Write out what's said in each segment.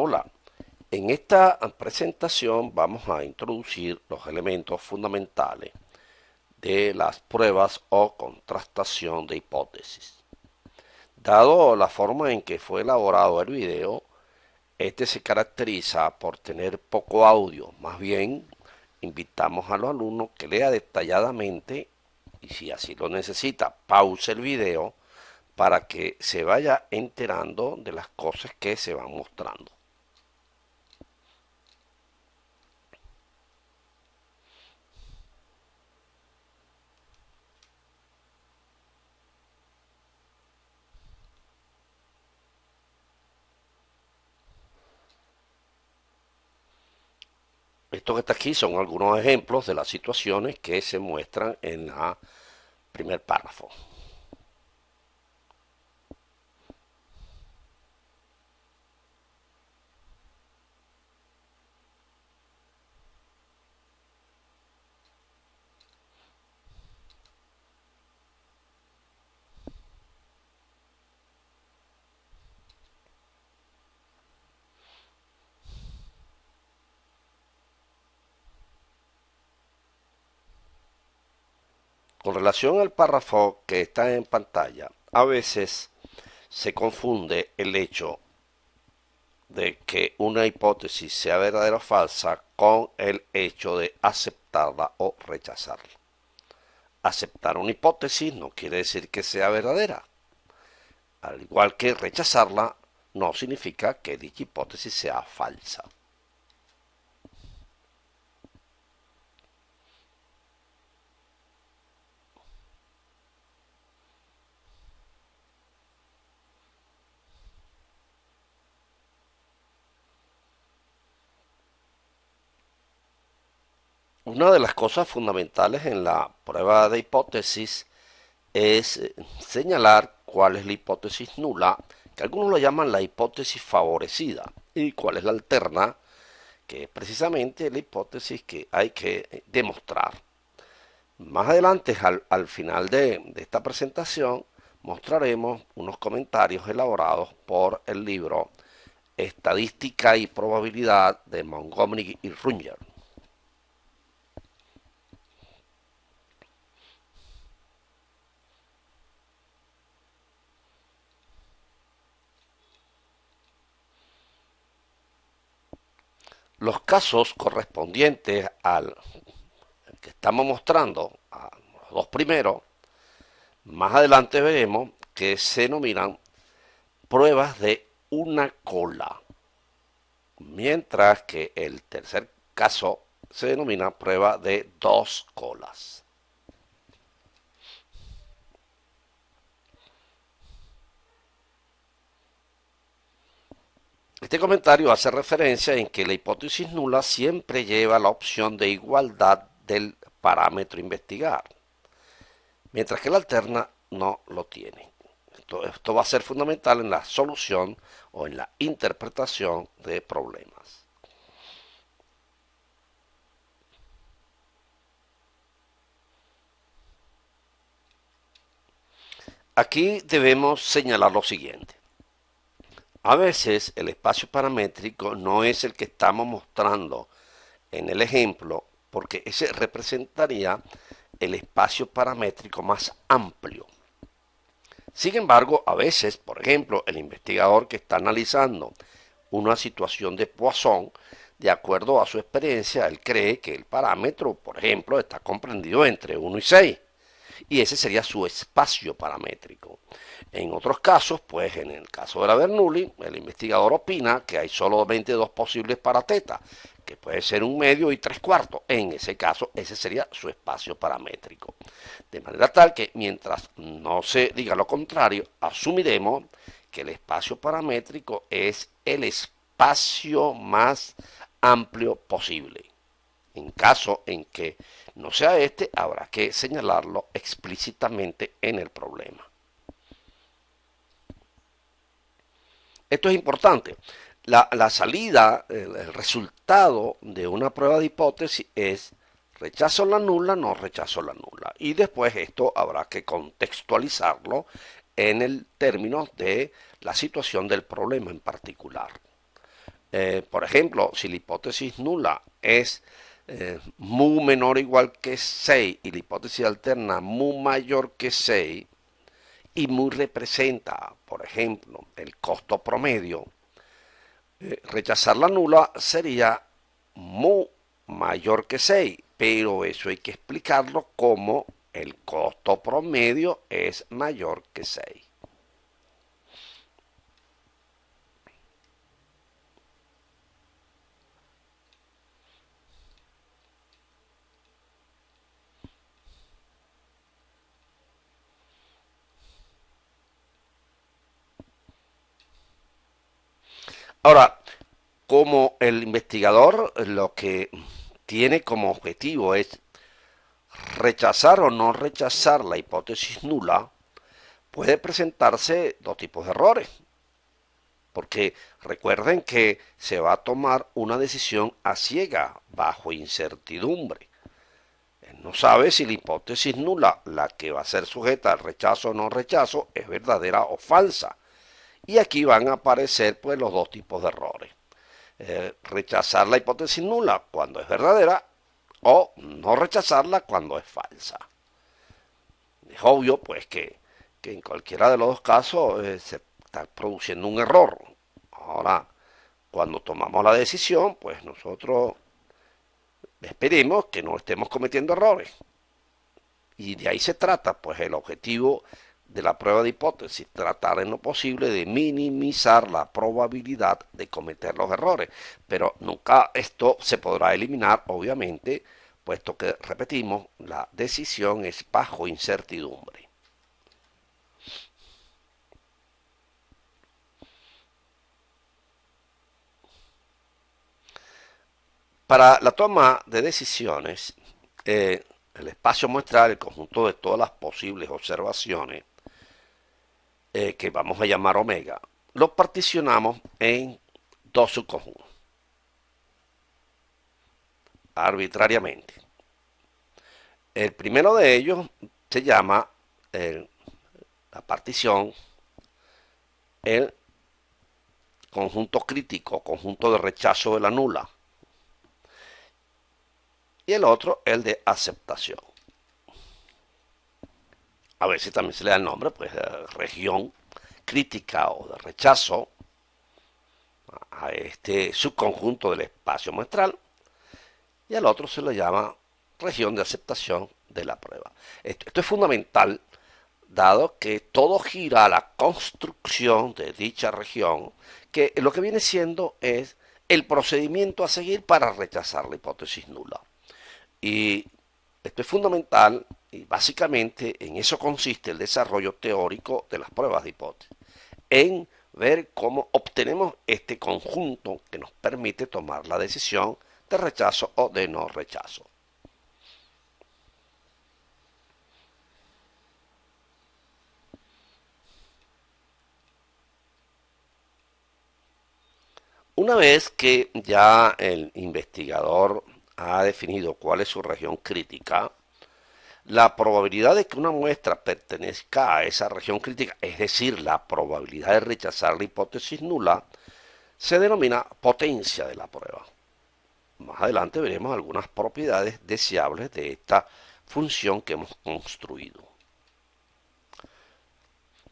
Hola, en esta presentación vamos a introducir los elementos fundamentales de las pruebas o contrastación de hipótesis. Dado la forma en que fue elaborado el video, este se caracteriza por tener poco audio. Más bien, invitamos a los alumnos que lea detalladamente y si así lo necesita, pause el video para que se vaya enterando de las cosas que se van mostrando. Esto que está aquí son algunos ejemplos de las situaciones que se muestran en el primer párrafo. Con relación al párrafo que está en pantalla, a veces se confunde el hecho de que una hipótesis sea verdadera o falsa con el hecho de aceptarla o rechazarla. Aceptar una hipótesis no quiere decir que sea verdadera, al igual que rechazarla no significa que dicha hipótesis sea falsa. Una de las cosas fundamentales en la prueba de hipótesis es señalar cuál es la hipótesis nula, que algunos lo llaman la hipótesis favorecida, y cuál es la alterna, que es precisamente la hipótesis que hay que demostrar. Más adelante, al final de esta presentación, mostraremos unos comentarios elaborados por el libro Estadística y Probabilidad de Montgomery y Runger. Los casos correspondientes al que estamos mostrando, a los dos primeros, más adelante veremos que se denominan pruebas de una cola, mientras que el tercer caso se denomina prueba de dos colas. Este comentario hace referencia en que la hipótesis nula siempre lleva la opción de igualdad del parámetro a investigar, mientras que la alterna no lo tiene. Esto va a ser fundamental en la solución o en la interpretación de problemas. Aquí debemos señalar lo siguiente. A veces el espacio paramétrico no es el que estamos mostrando en el ejemplo, porque ese representaría el espacio paramétrico más amplio. Sin embargo, a veces, por ejemplo, el investigador que está analizando una situación de Poisson, de acuerdo a su experiencia, él cree que el parámetro, por ejemplo, está comprendido entre 1 y 6, y ese sería su espacio paramétrico. En otros casos, pues en el caso de la Bernoulli, el investigador opina que hay solo 22 posibles para teta, que puede ser un medio y 3/4. En ese caso, ese sería su espacio paramétrico. De manera tal que mientras no se diga lo contrario, asumiremos que el espacio paramétrico es el espacio más amplio posible. En caso en que no sea este, habrá que señalarlo explícitamente en el problema. Esto es importante. La salida, el resultado de una prueba de hipótesis es rechazo la nula, no rechazo la nula. Y después esto habrá que contextualizarlo en el término de la situación del problema en particular. Por ejemplo, si la hipótesis nula es mu menor o igual que 6 y la hipótesis alterna mu mayor que 6 y mu representa, por ejemplo, el costo promedio, rechazar la nula sería mu mayor que 6, pero eso hay que explicarlo como el costo promedio es mayor que 6. Ahora, como el investigador lo que tiene como objetivo es rechazar o no rechazar la hipótesis nula, puede presentarse dos tipos de errores. Porque recuerden que se va a tomar una decisión a ciega, bajo incertidumbre. No sabe si la hipótesis nula, la que va a ser sujeta al rechazo o no rechazo, es verdadera o falsa. Y aquí van a aparecer pues los dos tipos de errores. Rechazar la hipótesis nula cuando es verdadera o no rechazarla cuando es falsa. Es obvio pues que en cualquiera de los dos casos se está produciendo un error. Ahora, cuando tomamos la decisión, pues nosotros esperemos que no estemos cometiendo errores. Y de ahí se trata, pues el objetivo de la prueba de hipótesis, tratar en lo posible de minimizar la probabilidad de cometer los errores. Pero nunca esto se podrá eliminar, obviamente, puesto que, repetimos, la decisión es bajo incertidumbre. Para la toma de decisiones, el espacio muestral, el conjunto de todas las posibles observaciones, que vamos a llamar omega, lo particionamos en dos subconjuntos, arbitrariamente. El primero de ellos se llama la partición, el conjunto crítico, conjunto de rechazo de la nula. Y el otro, el de aceptación. A veces también se le da el nombre, pues, de región crítica o de rechazo a este subconjunto del espacio muestral, y al otro se le llama región de aceptación de la prueba. Esto es fundamental, dado que todo gira a la construcción de dicha región, que lo que viene siendo es el procedimiento a seguir para rechazar la hipótesis nula. Y esto es fundamental y básicamente en eso consiste el desarrollo teórico de las pruebas de hipótesis, en ver cómo obtenemos este conjunto que nos permite tomar la decisión de rechazo o de no rechazo. Una vez que ya el investigador ha definido cuál es su región crítica, la probabilidad de que una muestra pertenezca a esa región crítica, es decir, la probabilidad de rechazar la hipótesis nula, se denomina potencia de la prueba. Más adelante veremos algunas propiedades deseables de esta función que hemos construido.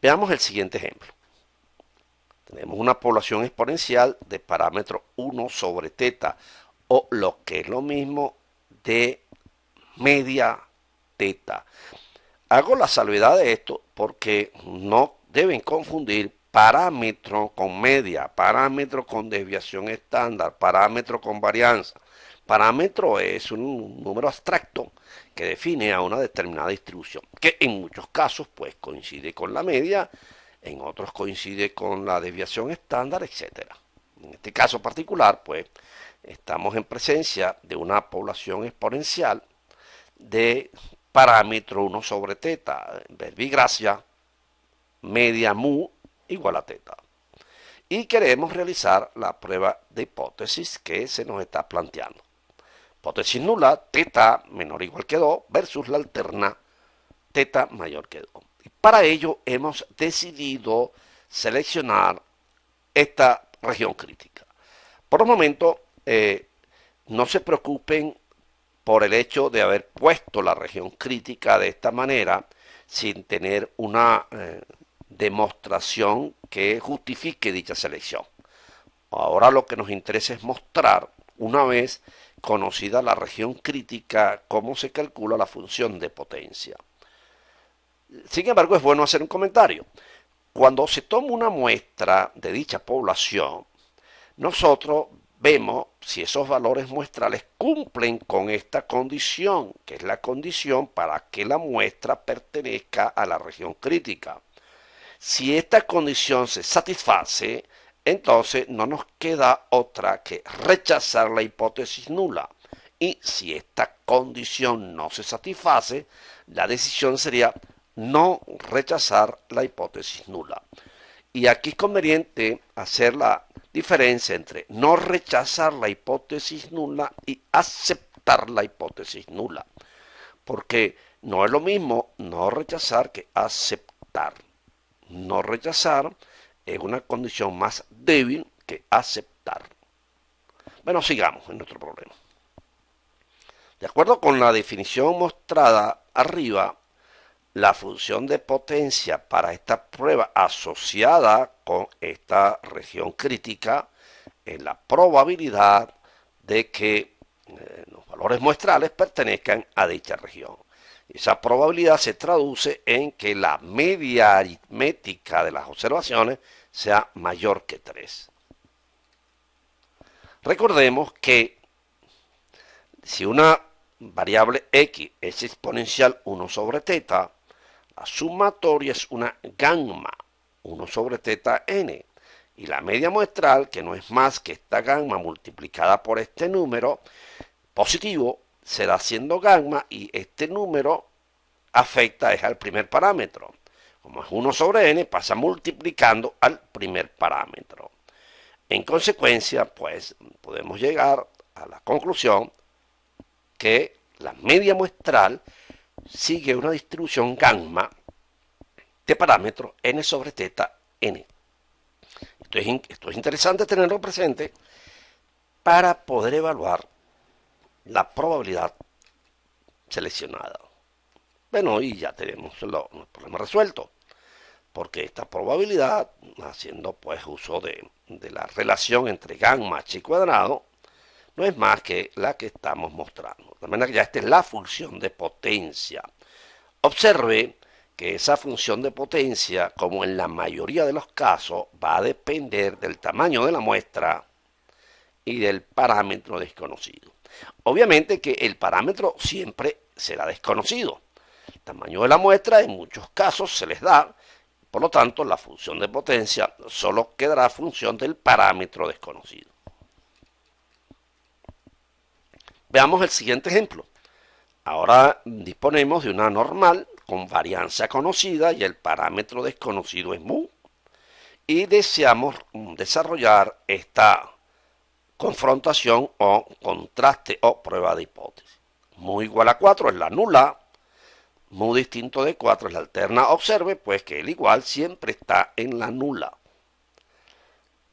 Veamos el siguiente ejemplo. Tenemos una población exponencial de parámetro 1 sobre teta, o lo que es lo mismo de media teta. Hago la salvedad de esto porque no deben confundir parámetro con media, parámetro con desviación estándar, parámetro con varianza. Parámetro es un número abstracto que define a una determinada distribución, que en muchos casos pues coincide con la media, en otros coincide con la desviación estándar, etc. En este caso particular, pues estamos en presencia de una población exponencial de parámetro 1 sobre teta, verbigracia, media mu igual a teta. Y queremos realizar la prueba de hipótesis que se nos está planteando. Hipótesis nula, teta menor o igual que 2 versus la alterna, teta mayor que 2. Y para ello hemos decidido seleccionar esta región crítica. Por el momento, no se preocupen por el hecho de haber puesto la región crítica de esta manera sin tener una demostración que justifique dicha selección. Ahora lo que nos interesa es mostrar, una vez conocida la región crítica, cómo se calcula la función de potencia. Sin embargo, es bueno hacer un comentario. Cuando se toma una muestra de dicha población, nosotros vemos si esos valores muestrales cumplen con esta condición, que es la condición para que la muestra pertenezca a la región crítica. Si esta condición se satisface, entonces no nos queda otra que rechazar la hipótesis nula. Y si esta condición no se satisface, la decisión sería no rechazar la hipótesis nula. Y aquí es conveniente hacer la diferencia entre no rechazar la hipótesis nula y aceptar la hipótesis nula. Porque no es lo mismo no rechazar que aceptar. No rechazar es una condición más débil que aceptar. Bueno, sigamos en nuestro problema. De acuerdo con la definición mostrada arriba, la función de potencia para esta prueba asociada con esta región crítica es la probabilidad de que los valores muestrales pertenezcan a dicha región. Esa probabilidad se traduce en que la media aritmética de las observaciones sea mayor que 3. Recordemos que si una variable x es exponencial 1 sobre teta, la sumatoria es una gamma 1 sobre teta n, y la media muestral, que no es más que esta gamma multiplicada por este número positivo, será siendo gamma, y este número afecta es al primer parámetro. Como es 1 sobre n, pasa multiplicando al primer parámetro. En consecuencia, pues podemos llegar a la conclusión que la media muestral sigue una distribución gamma de parámetros n sobre teta n. Esto es interesante tenerlo presente para poder evaluar la probabilidad seleccionada. Bueno, y ya tenemos el problema resuelto, porque esta probabilidad, haciendo pues uso de la relación entre gamma h cuadrado, no es más que la que estamos mostrando. De manera que ya esta es la función de potencia. Observe que esa función de potencia, como en la mayoría de los casos, va a depender del tamaño de la muestra y del parámetro desconocido. Obviamente que el parámetro siempre será desconocido. El tamaño de la muestra en muchos casos se les da, por lo tanto la función de potencia solo quedará función del parámetro desconocido. Veamos el siguiente ejemplo. Ahora disponemos de una normal con varianza conocida y el parámetro desconocido es mu. Y deseamos desarrollar esta confrontación o contraste o prueba de hipótesis. Mu igual a 4 es la nula. Mu distinto de 4 es la alterna. Observe pues que el igual siempre está en la nula.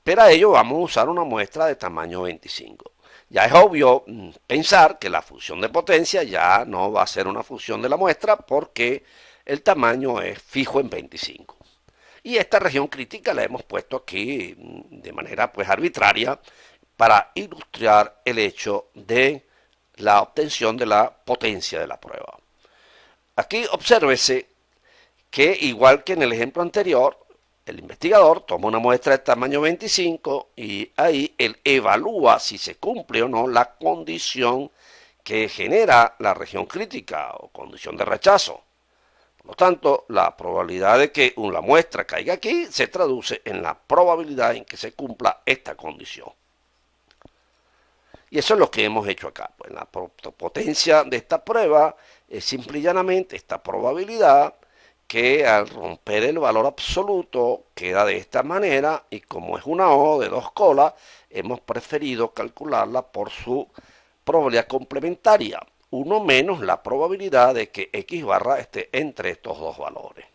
Para ello vamos a usar una muestra de tamaño 25. Ya es obvio pensar que la función de potencia ya no va a ser una función de la muestra porque el tamaño es fijo en 25. Y esta región crítica la hemos puesto aquí de manera pues arbitraria para ilustrar el hecho de la obtención de la potencia de la prueba. Aquí obsérvese que igual que en el ejemplo anterior, el investigador toma una muestra de tamaño 25 y ahí él evalúa si se cumple o no la condición que genera la región crítica o condición de rechazo. Por lo tanto, la probabilidad de que la muestra caiga aquí se traduce en la probabilidad en que se cumpla esta condición. Y eso es lo que hemos hecho acá. Pues la potencia de esta prueba es simple y llanamente esta probabilidad que al romper el valor absoluto queda de esta manera, y como es una O de 2 colas, hemos preferido calcularla por su probabilidad complementaria, 1 menos la probabilidad de que X barra esté entre estos dos valores.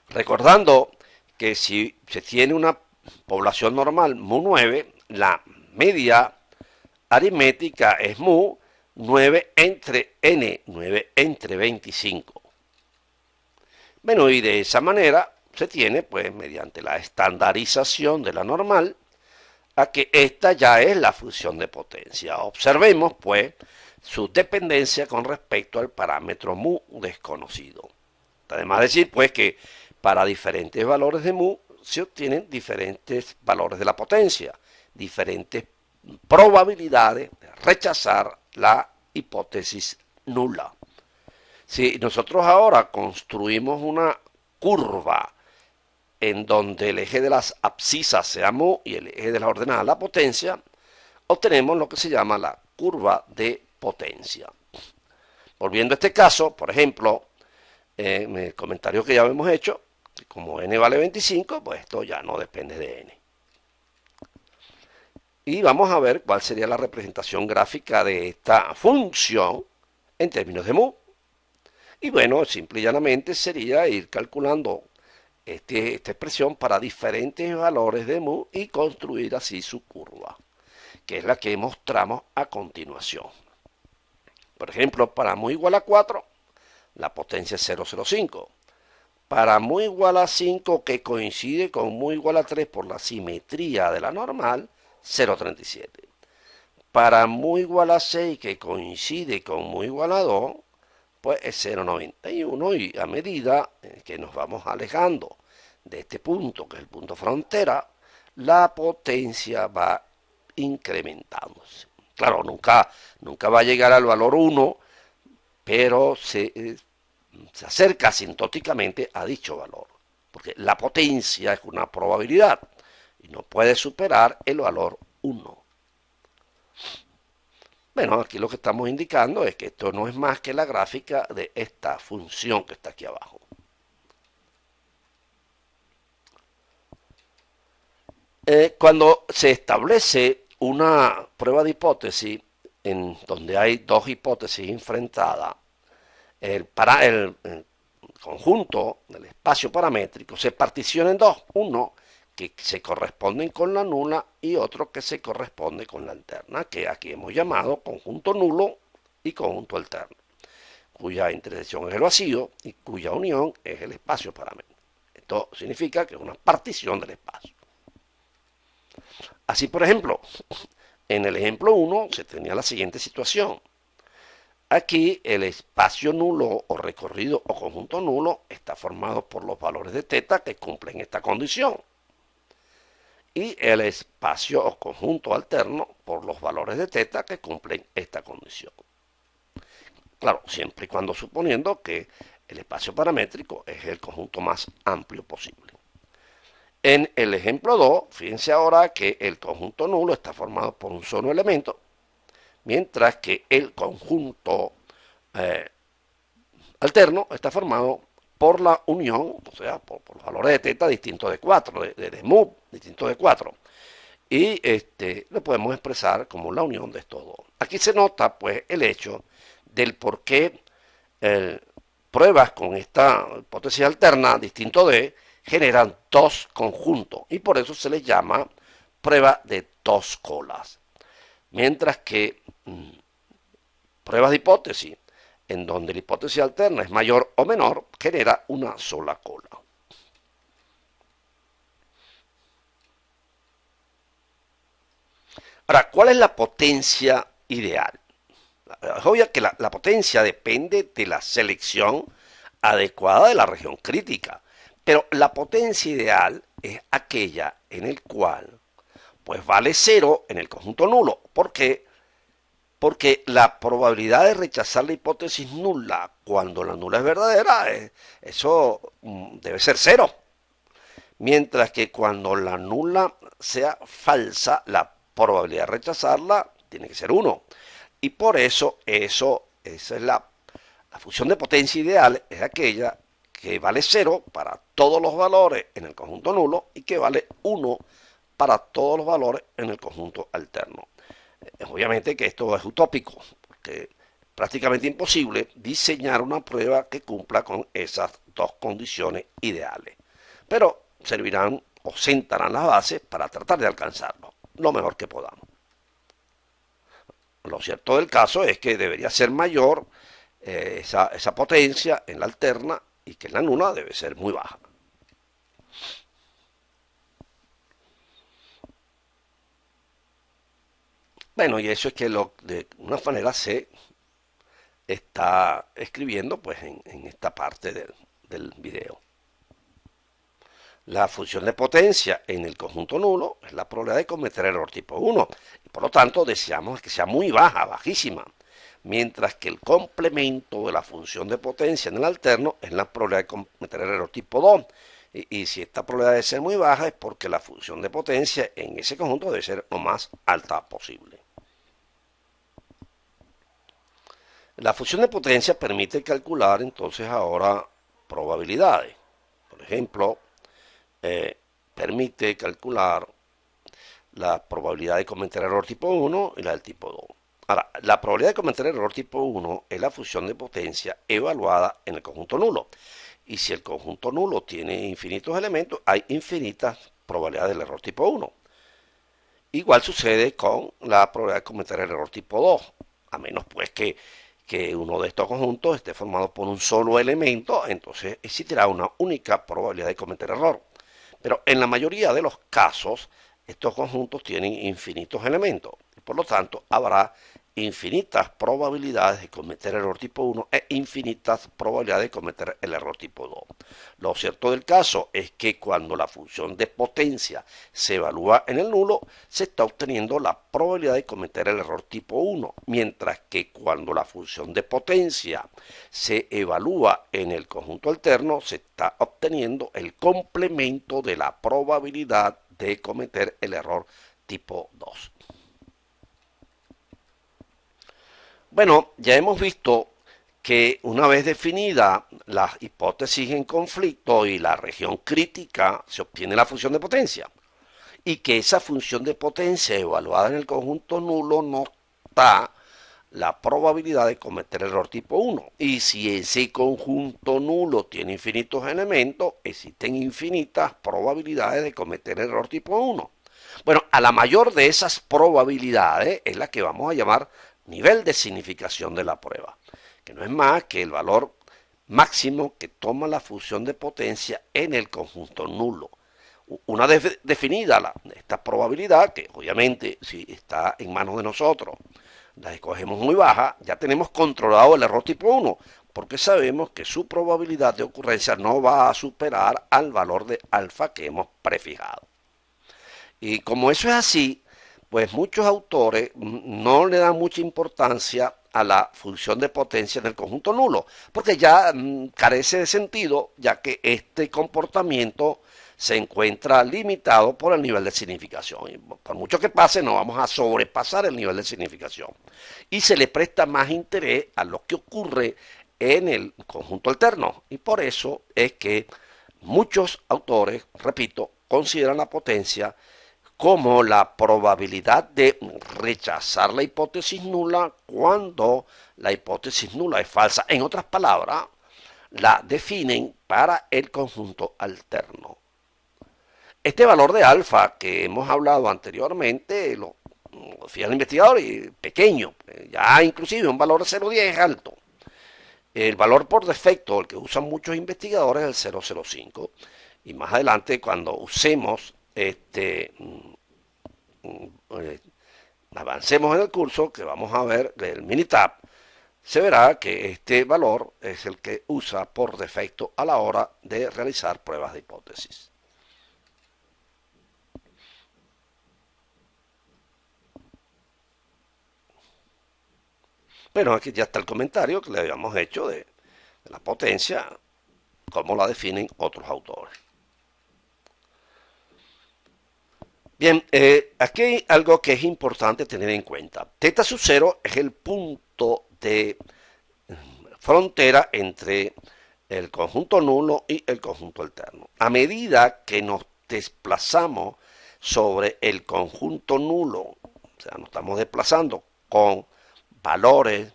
Recordando que si se tiene una población normal mu9, la media aritmética es mu 9 entre n, 9 entre 25. Bueno, y de esa manera se tiene, pues, mediante la estandarización de la normal, a que esta ya es la función de potencia. Observemos, pues, su dependencia con respecto al parámetro mu desconocido. Además decir, pues, que para diferentes valores de mu se obtienen diferentes valores de la potencia, diferentes probabilidades de rechazar la hipótesis nula. Si nosotros ahora construimos una curva en donde el eje de las abscisas sea mu y el eje de las ordenadas la potencia, obtenemos lo que se llama la curva de potencia. Volviendo a este caso, por ejemplo, en el comentario que ya hemos hecho, como n vale 25, pues esto ya no depende de n. Y vamos a ver cuál sería la representación gráfica de esta función en términos de mu. Y bueno, simple y llanamente sería ir calculando esta expresión para diferentes valores de mu y construir así su curva, que es la que mostramos a continuación. Por ejemplo, para mu igual a 4, la potencia es 0,05. Para mu igual a 5, que coincide con mu igual a 3 por la simetría de la normal, 0,37. Para mu igual a 6, que coincide con mu igual a 2, pues es 0,91, y a medida que nos vamos alejando de este punto, que es el punto frontera, la potencia va incrementándose. Claro, nunca va a llegar al valor 1, pero se acerca asintóticamente a dicho valor, porque la potencia es una probabilidad y no puede superar el valor 1. Bueno, aquí lo que estamos indicando es que esto no es más que la gráfica de esta función que está aquí abajo. Cuando se establece una prueba de hipótesis en donde hay dos hipótesis enfrentadas, el conjunto del espacio paramétrico se particiona en dos. Uno que se corresponden con la nula y otro que se corresponde con la alterna, que aquí hemos llamado conjunto nulo y conjunto alterno, cuya intersección es el vacío y cuya unión es el espacio paramétrico. Esto significa que es una partición del espacio. Así, por ejemplo, en el ejemplo 1 se tenía la siguiente situación. Aquí el espacio nulo o recorrido o conjunto nulo está formado por los valores de teta que cumplen esta condición, y el espacio o conjunto alterno por los valores de teta que cumplen esta condición. Claro, siempre y cuando suponiendo que el espacio paramétrico es el conjunto más amplio posible. En el ejemplo 2, fíjense ahora que el conjunto nulo está formado por un solo elemento, mientras que el conjunto alterno está formado por la unión, o sea, por los valores de teta distintos de 4, de mu distintos de 4. Y lo podemos expresar como la unión de estos dos. Aquí se nota, pues, el hecho del por qué pruebas con esta hipótesis alterna distinto de generan dos conjuntos, y por eso se les llama prueba de dos colas. Mientras que pruebas de hipótesis en donde la hipótesis alterna es mayor o menor, genera una sola cola. Ahora, ¿cuál es la potencia ideal? Es obvio que la potencia depende de la selección adecuada de la región crítica, pero la potencia ideal es aquella en el cual pues vale 0 en el conjunto nulo. ¿Por qué? Porque la probabilidad de rechazar la hipótesis nula cuando la nula es verdadera, eso debe ser 0. Mientras que cuando la nula sea falsa, la probabilidad de rechazarla tiene que ser 1. Y por eso, esa es la función de potencia ideal, es aquella que vale 0 para todos los valores en el conjunto nulo y que vale 1 para todos los valores en el conjunto alterno. Obviamente que esto es utópico, porque es prácticamente imposible diseñar una prueba que cumpla con esas dos condiciones ideales, pero servirán o sentarán las bases para tratar de alcanzarlo lo mejor que podamos. Lo cierto del caso es que debería ser mayor esa potencia en la alterna y que en la nula debe ser muy baja. Bueno, y eso es que de una manera se está escribiendo pues en esta parte del video. La función de potencia en el conjunto nulo es la probabilidad de cometer error tipo 1. Y por lo tanto deseamos que sea muy baja, bajísima. Mientras que el complemento de la función de potencia en el alterno es la probabilidad de cometer el error tipo 2. Y si esta probabilidad debe ser muy baja es porque la función de potencia en ese conjunto debe ser lo más alta posible. La función de potencia permite calcular entonces ahora probabilidades. Por ejemplo, permite calcular la probabilidad de cometer error tipo 1 y la del tipo 2. Ahora, la probabilidad de cometer error tipo 1 es la función de potencia evaluada en el conjunto nulo. Y si el conjunto nulo tiene infinitos elementos, hay infinitas probabilidades del error tipo 1. Igual sucede con la probabilidad de cometer el error tipo 2, a menos pues que uno de estos conjuntos esté formado por un solo elemento, entonces existirá una única probabilidad de cometer error. Pero en la mayoría de los casos, estos conjuntos tienen infinitos elementos. Y por lo tanto, habrá infinitas probabilidades de cometer error tipo 1 e infinitas probabilidades de cometer el error tipo 2. Lo cierto del caso es que cuando la función de potencia se evalúa en el nulo, se está obteniendo la probabilidad de cometer el error tipo 1, mientras que cuando la función de potencia se evalúa en el conjunto alterno, se está obteniendo el complemento de la probabilidad de cometer el error tipo 2. Bueno, ya hemos visto que una vez definida la hipótesis en conflicto y la región crítica, se obtiene la función de potencia. Y que esa función de potencia evaluada en el conjunto nulo no da la probabilidad de cometer error tipo 1. Y si ese conjunto nulo tiene infinitos elementos, existen infinitas probabilidades de cometer error tipo 1. Bueno, a la mayor de esas probabilidades es la que vamos a llamar nivel de significación de la prueba, que no es más que el valor máximo que toma la función de potencia en el conjunto nulo. Una vez definida esta probabilidad, que obviamente si está en manos de nosotros, la escogemos muy baja, ya tenemos controlado el error tipo 1, porque sabemos que su probabilidad de ocurrencia no va a superar al valor de alfa que hemos prefijado. Y como eso es así, pues muchos autores no le dan mucha importancia a la función de potencia en el conjunto nulo, porque ya carece de sentido, ya que este comportamiento se encuentra limitado por el nivel de significación. Y por mucho que pase, no vamos a sobrepasar el nivel de significación. Y se le presta más interés a lo que ocurre en el conjunto alterno. Y por eso es que muchos autores, repito, consideran la potencia como la probabilidad de rechazar la hipótesis nula cuando la hipótesis nula es falsa. En otras palabras, la definen para el conjunto alterno. Este valor de alfa que hemos hablado anteriormente lo fija el investigador y pequeño, ya inclusive un valor de 0,10 es alto. El valor por defecto, el que usan muchos investigadores, es el 0,05. Y más adelante, cuando usemos avancemos en el curso, que vamos a ver del Minitab, se verá que este valor es el que usa por defecto a la hora de realizar pruebas de hipótesis. Bueno, aquí ya está el comentario que le habíamos hecho de la potencia, como la definen otros autores. Bien, aquí hay algo que es importante tener en cuenta. Teta sub 0 es el punto de frontera entre el conjunto nulo y el conjunto alterno. A medida que nos desplazamos sobre el conjunto nulo, o sea, nos estamos desplazando con valores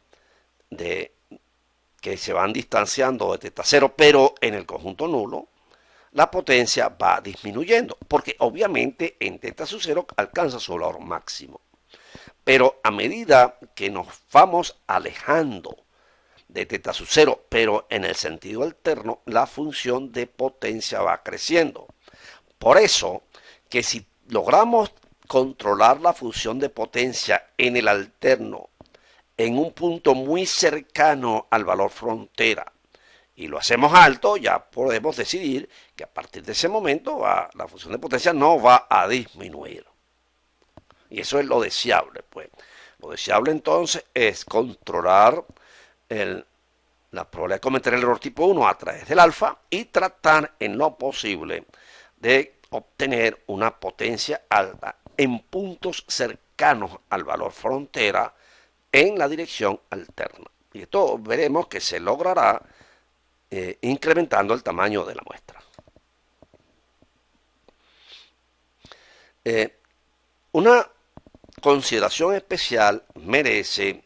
de que se van distanciando de teta cero, pero en el conjunto nulo, la potencia va disminuyendo, porque obviamente en teta sub 0 alcanza su valor máximo. Pero a medida que nos vamos alejando de teta sub 0, pero en el sentido alterno, la función de potencia va creciendo. Por eso que si logramos controlar la función de potencia en el alterno en un punto muy cercano al valor frontera y lo hacemos alto, ya podemos decidir que a partir de ese momento la función de potencia no va a disminuir. Y eso es lo deseable, pues. Lo deseable entonces es controlar la probabilidad de cometer el error tipo 1 a través del alfa y tratar en lo posible de obtener una potencia alta en puntos cercanos al valor frontera en la dirección alterna. Y esto veremos que se logrará incrementando el tamaño de la muestra. Una consideración especial merece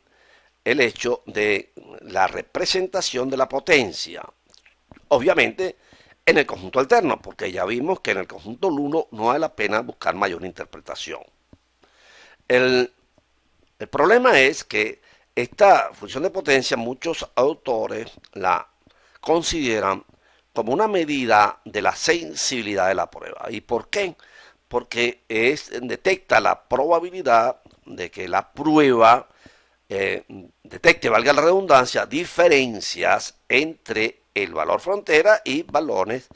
el hecho de la representación de la potencia. Obviamente en el conjunto alterno, porque ya vimos que en el conjunto 1 no vale la pena buscar mayor interpretación. El problema es que esta función de potencia muchos autores la consideran como una medida de la sensibilidad de la prueba. ¿Y por qué? Porque detecta la probabilidad de que la prueba detecte, valga la redundancia, diferencias entre el valor frontera y valores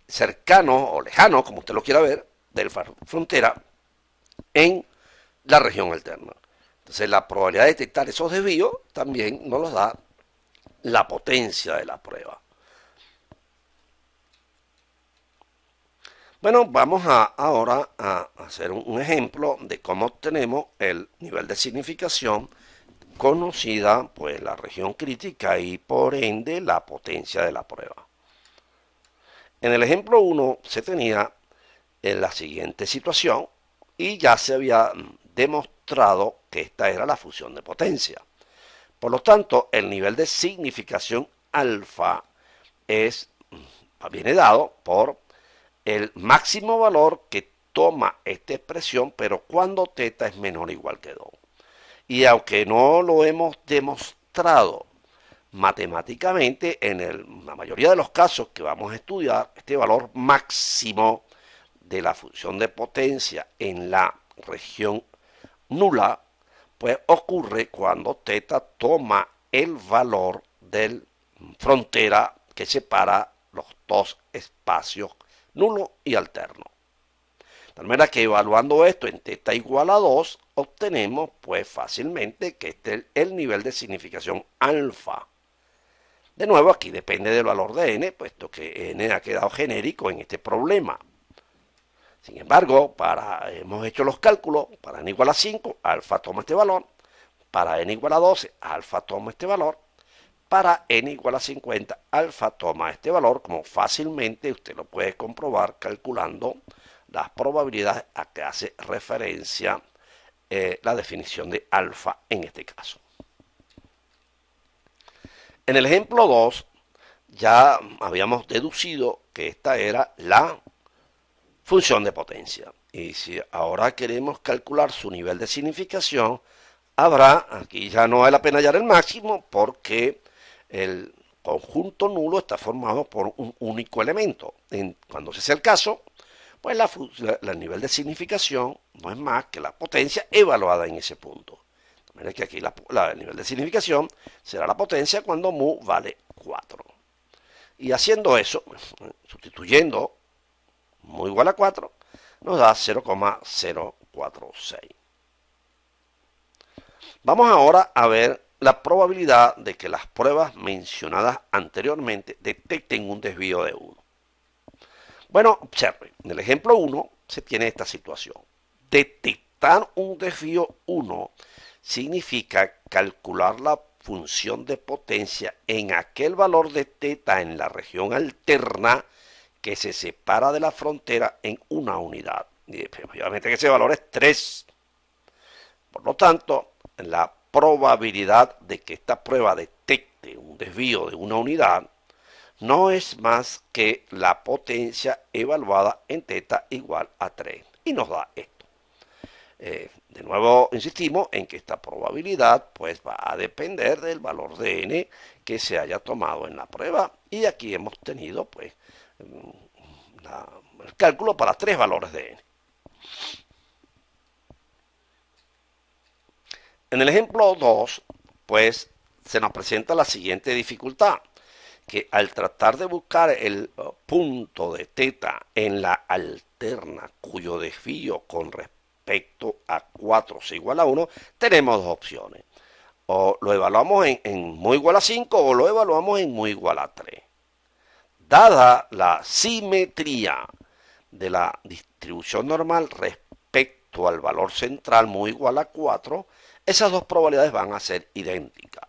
cercanos o lejanos, como usted lo quiera ver, del valor frontera en la región alterna. Entonces la probabilidad de detectar esos desvíos también nos los da la potencia de la prueba. Bueno, vamos ahora a hacer un ejemplo de cómo obtenemos el nivel de significación conocida, pues la región crítica y por ende la potencia de la prueba. En el ejemplo 1 se tenía la siguiente situación y ya se había demostrado que esta era la función de potencia. Por lo tanto, el nivel de significación alfa viene dado por el máximo valor que toma esta expresión, pero cuando teta es menor o igual que 2. Y aunque no lo hemos demostrado matemáticamente, en la mayoría de los casos que vamos a estudiar, este valor máximo de la función de potencia en la región nula, pues ocurre cuando teta toma el valor del frontera que separa los dos espacios nulo y alterno. De tal manera que evaluando esto en teta igual a 2, obtenemos pues fácilmente que este es el nivel de significación alfa. De nuevo, aquí depende del valor de n, puesto que n ha quedado genérico en este problema. Sin embargo, hemos hecho los cálculos, para n igual a 5, alfa toma este valor, para n igual a 12, alfa toma este valor, para n igual a 50, alfa toma este valor, como fácilmente usted lo puede comprobar calculando las probabilidades a que hace referencia la definición de alfa en este caso. En el ejemplo 2 ya habíamos deducido que esta era la función de potencia. Y si ahora queremos calcular su nivel de significación, aquí ya no vale la pena hallar el máximo porque el conjunto nulo está formado por un único elemento. Cuando ese sea el caso, pues el nivel de significación no es más que la potencia evaluada en ese punto. De manera que aquí el nivel de significación será la potencia cuando mu vale 4. Y haciendo eso, sustituyendo mu igual a 4, nos da 0,046. Vamos ahora a ver la probabilidad de que las pruebas mencionadas anteriormente detecten un desvío de 1. Bueno, observen, en el ejemplo 1 se tiene esta situación. Detectar un desvío 1 significa calcular la función de potencia en aquel valor de teta en la región alterna que se separa de la frontera en una unidad. Y obviamente que ese valor es 3. Por lo tanto, la probabilidad de que esta prueba detecte un desvío de una unidad no es más que la potencia evaluada en teta igual a 3. Y nos da esto. De nuevo insistimos en que esta probabilidad pues va a depender del valor de n que se haya tomado en la prueba. Y aquí hemos tenido pues el cálculo para 3 valores de n. En el ejemplo 2, pues se nos presenta la siguiente dificultad, que al tratar de buscar el punto de teta en la alterna cuyo desvío con respecto a 4 es igual a 1, tenemos dos opciones. O lo evaluamos en muy igual a 5 o lo evaluamos en muy igual a 3. Dada la simetría de la distribución normal respecto al valor central muy igual a 4, esas dos probabilidades van a ser idénticas.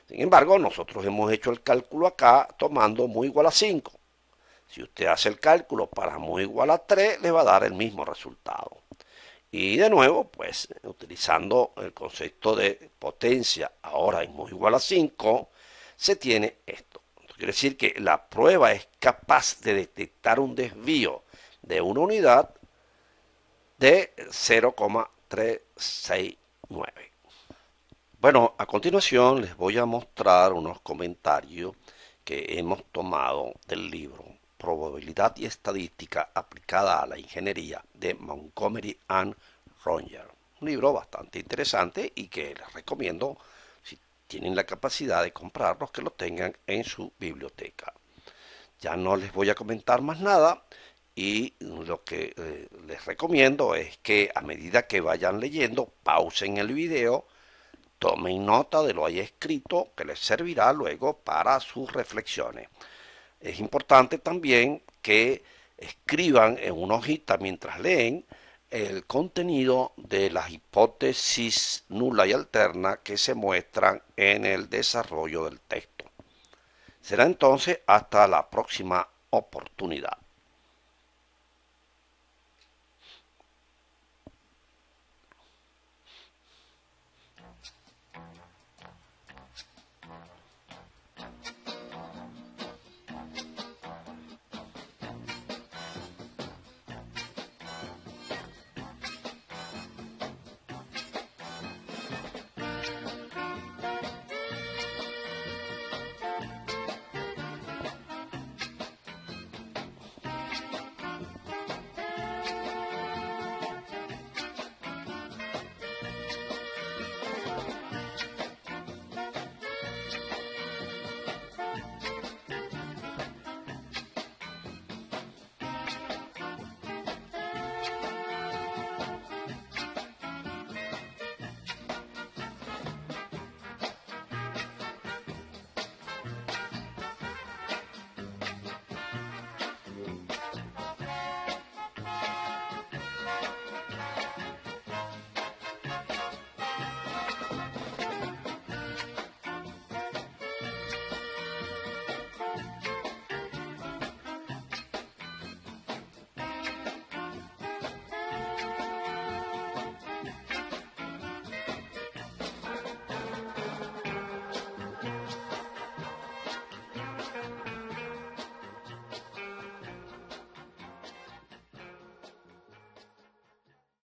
Sin embargo, nosotros hemos hecho el cálculo acá tomando muy igual a 5. Si usted hace el cálculo para muy igual a 3, le va a dar el mismo resultado. Y de nuevo, pues utilizando el concepto de potencia ahora en muy igual a 5, se tiene esto. Quiere decir que la prueba es capaz de detectar un desvío de una unidad de 0,369. Bueno, a continuación les voy a mostrar unos comentarios que hemos tomado del libro Probabilidad y Estadística aplicada a la Ingeniería de Montgomery and Ronger. Un libro bastante interesante y que les recomiendo, si tienen la capacidad de comprarlos, que lo tengan en su biblioteca. Ya no les voy a comentar más nada y lo que les recomiendo es que a medida que vayan leyendo, pausen el video, tomen nota de lo ahí escrito que les servirá luego para sus reflexiones. Es importante también que escriban en una hojita mientras leen el contenido de las hipótesis nula y alterna que se muestran en el desarrollo del texto. Será entonces hasta la próxima oportunidad.